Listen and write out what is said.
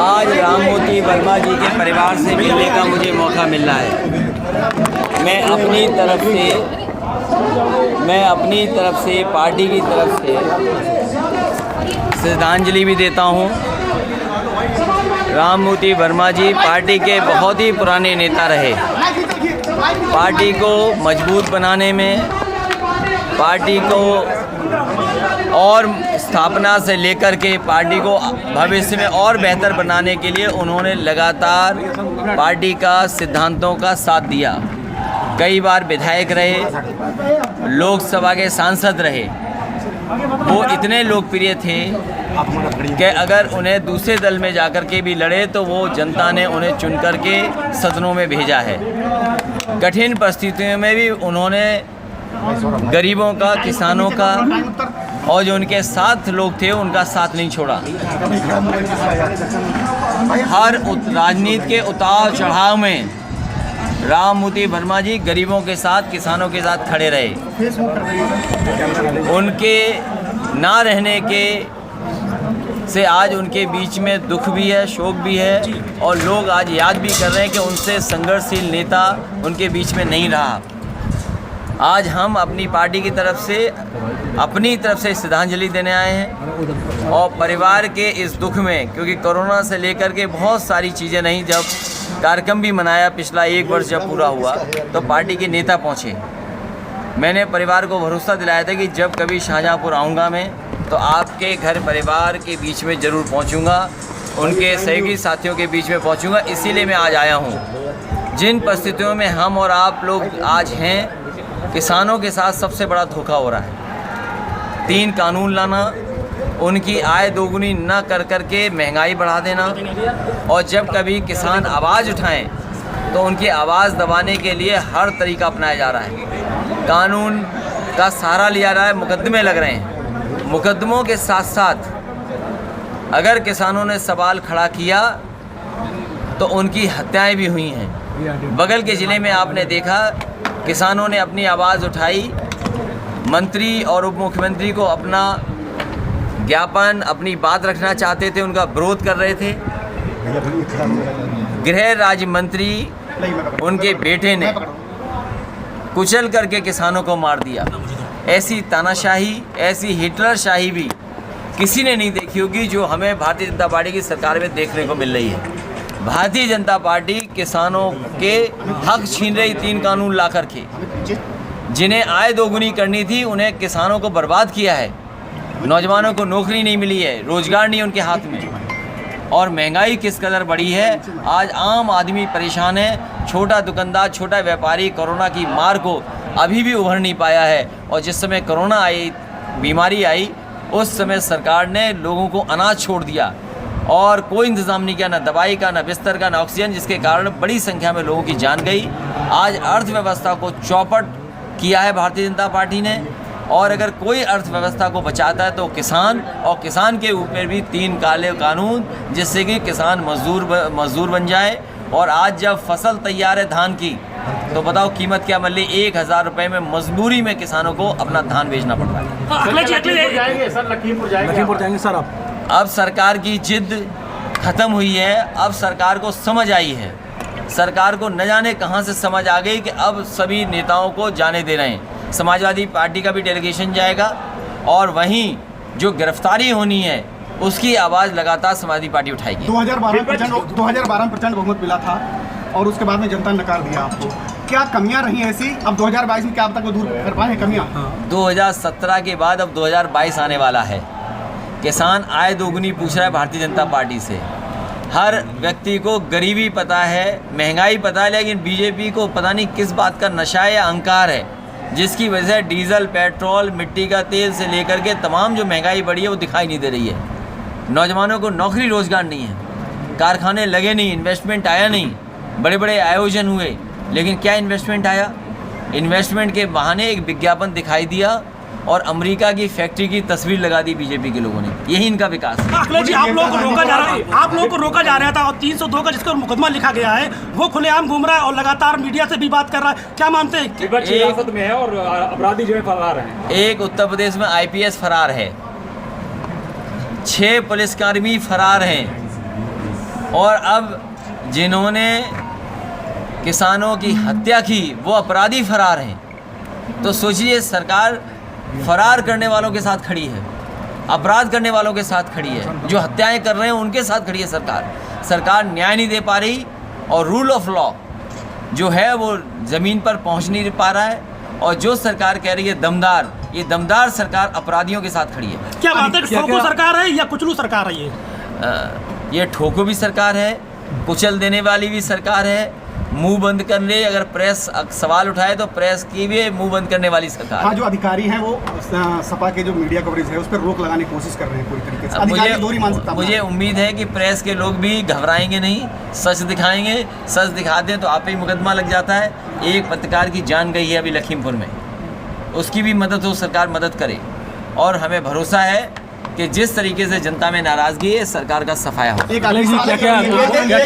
आज राममूर्ति वर्मा जी के परिवार से मिलने का मुझे मौका मिल रहा है। मैं अपनी तरफ से पार्टी की तरफ से श्रद्धांजलि भी देता हूं। राममूर्ति वर्मा जी पार्टी के बहुत ही पुराने नेता रहे। पार्टी को मजबूत बनाने में, पार्टी को और स्थापना से लेकर के पार्टी को भविष्य में और बेहतर बनाने के लिए उन्होंने लगातार पार्टी का सिद्धांतों का साथ दिया। कई बार विधायक रहे, लोकसभा के सांसद रहे। वो इतने लोकप्रिय थे कि अगर उन्हें दूसरे दल में जाकर के भी लड़े तो वो जनता ने उन्हें चुन कर के सदनों में भेजा है। कठिन परिस्थितियों में भी उन्होंने गरीबों का, किसानों का और जो उनके साथ लोग थे उनका साथ नहीं छोड़ा। हर राजनीति के उतार चढ़ाव में राममूर्ति वर्मा जी गरीबों के साथ, किसानों के साथ खड़े रहे। उनके ना रहने के से आज उनके बीच में दुख भी है, शोक भी है और लोग आज याद भी कर रहे हैं कि उनसे संघर्षशील नेता उनके बीच में नहीं रहा। आज हम अपनी पार्टी की तरफ से श्रद्धांजलि देने आए हैं और परिवार के इस दुख में, क्योंकि कोरोना से लेकर के बहुत सारी चीज़ें नहीं, जब कार्यक्रम भी मनाया पिछला 1 वर्ष जब पूरा हुआ तो पार्टी के नेता पहुंचे। मैंने परिवार को भरोसा दिलाया था कि जब कभी शाहजहाँपुर आऊँगा मैं तो आपके घर परिवार के बीच में ज़रूर पहुँचूँगा, उनके सहयोगी साथियों के बीच में पहुँचूँगा। इसीलिए मैं आज आया हूँ। जिन परिस्थितियों में हम और आप लोग आज हैं, किसानों के साथ सबसे बड़ा धोखा हो रहा है। 3 कानून लाना, उनकी आय दोगुनी न कर के महंगाई बढ़ा देना और जब कभी किसान आवाज़ उठाएं तो उनकी आवाज़ दबाने के लिए हर तरीका अपनाया जा रहा है। कानून का सहारा लिया जा रहा है, मुकदमे लग रहे हैं। मुकदमों के साथ साथ अगर किसानों ने सवाल खड़ा किया तो उनकी हत्याएं भी हुई हैं। बगल के ज़िले में आपने देखा, किसानों ने अपनी आवाज़ उठाई, मंत्री और उप मुख्यमंत्री को अपना ज्ञापन, अपनी बात रखना चाहते थे, उनका विरोध कर रहे थे। गृह राज्य मंत्री, उनके बेटे ने कुचल करके किसानों को मार दिया। ऐसी तानाशाही, ऐसी हिटलरशाही भी किसी ने नहीं देखी होगी जो हमें भारतीय जनता पार्टी की सरकार में देखने को मिल रही है। भारतीय जनता पार्टी किसानों के हक छीन रही 3 कानून ला करके, जिन्हें आय दोगुनी करनी थी उन्हें किसानों को बर्बाद किया है। नौजवानों को नौकरी नहीं मिली है, रोजगार नहीं उनके हाथ में। और महंगाई किस कदर बढ़ी है, आज आम आदमी परेशान है। छोटा दुकानदार, छोटा व्यापारी कोरोना की मार को अभी भी उभर नहीं पाया है। और जिस समय कोरोना आई, बीमारी आई, उस समय सरकार ने लोगों को अनाज छोड़ दिया और कोई इंतज़ाम नहीं किया, ना दवाई का, ना बिस्तर का, ना ऑक्सीजन, जिसके कारण बड़ी संख्या में लोगों की जान गई। आज अर्थव्यवस्था को चौपट किया है भारतीय जनता पार्टी ने। और अगर कोई अर्थव्यवस्था को बचाता है तो किसान, और किसान के ऊपर भी 3 काले कानून, जिससे कि किसान मजदूर बन जाए। और आज जब फसल तैयार है धान की, तो बताओ कीमत क्या मिल रही, 1000 रुपये में मजबूरी में किसानों को अपना धान बेचना पड़ रहा है। लखीमपुर जाएंगे सर आप। अब सरकार की जिद ख़त्म हुई है। अब सरकार को समझ आई है, सरकार को न जाने कहां से समझ आ गई कि अब सभी नेताओं को जाने दे रहे हैं। समाजवादी पार्टी का भी डेलीगेशन जाएगा और वहीं जो गिरफ्तारी होनी है उसकी आवाज़ लगातार समाजवादी पार्टी उठाएगी। 2012% बहुमत मिला था और उसके बाद में जनता ने नकार दिया आपको। क्या कमियां रही ऐसी? अब 2022 में क्या अब तक वो दूर कर पाए कमियां? 2017 के बाद अब 2022 आने वाला है। किसान आय दोगुनी पूछ रहा है भारतीय जनता पार्टी से। हर व्यक्ति को गरीबी पता है, महंगाई पता है, लेकिन बीजेपी को पता नहीं किस बात का नशा या अहंकार है, जिसकी वजह से डीजल, पेट्रोल, मिट्टी का तेल से लेकर के तमाम जो महंगाई बढ़ी है वो दिखाई नहीं दे रही है। नौजवानों को नौकरी रोजगार नहीं है, कारखाने लगे नहीं, इन्वेस्टमेंट आया नहीं। बड़े बड़े आयोजन हुए, लेकिन क्या इन्वेस्टमेंट आया? इन्वेस्टमेंट के बहाने एक विज्ञापन दिखाई दिया और अमेरिका की फैक्ट्री की तस्वीर लगा दी बीजेपी के लोगों ने। यही इनका विकास है। अखिलेश जी, आप लोगों को रोका जा रहा था और 302 का जिसका मुकदमा लिखा गया है वो खुलेआम घूम रहा है और लगातार मीडिया से भी बात कर रहा है। क्या मानते हैं? हिरासत में है और अपराधी जो है फरार हैं। एक उत्तर प्रदेश में IPS फरार है, 6 पुलिसकर्मी फरार हैं, और अब जिन्होंने किसानों की हत्या की वो अपराधी फरार हैं। तो सोचिए, सरकार फरार करने वालों के साथ खड़ी है, अपराध करने वालों के साथ खड़ी है, जो हत्याएं कर रहे हैं उनके साथ खड़ी है सरकार। सरकार न्याय नहीं दे पा रही और रूल ऑफ लॉ जो है वो ज़मीन पर पहुंच नहीं पा रहा है। और जो सरकार कह रही है दमदार, ये दमदार सरकार अपराधियों के साथ खड़ी है। क्या बात है, ठोको सरकार है या कुचलू सरकार है ये ठोको भी सरकार है, कुचल देने वाली भी सरकार है, मुंह बंद करने, अगर प्रेस सवाल उठाए तो प्रेस की भी मुंह बंद करने वाली सरकार। हाँ, जो अधिकारी हैं वो सपा के जो मीडिया कवरेज है उस पर रोक लगाने की कोशिश कर रहे हैं पूरी तरीके से। अधिकारी की दूरी मान सकता हूं। मुझे उम्मीद है कि प्रेस के लोग भी घबराएंगे नहीं, सच दिखाएंगे। सच दिखाते हैं तो आप ही मुकदमा लग जाता है। एक पत्रकार की जान गई है अभी लखीमपुर में, उसकी भी मदद हो, सरकार मदद करे। और हमें भरोसा है कि जिस तरीके से जनता में नाराज़गी है, सरकार का सफाया हो। एक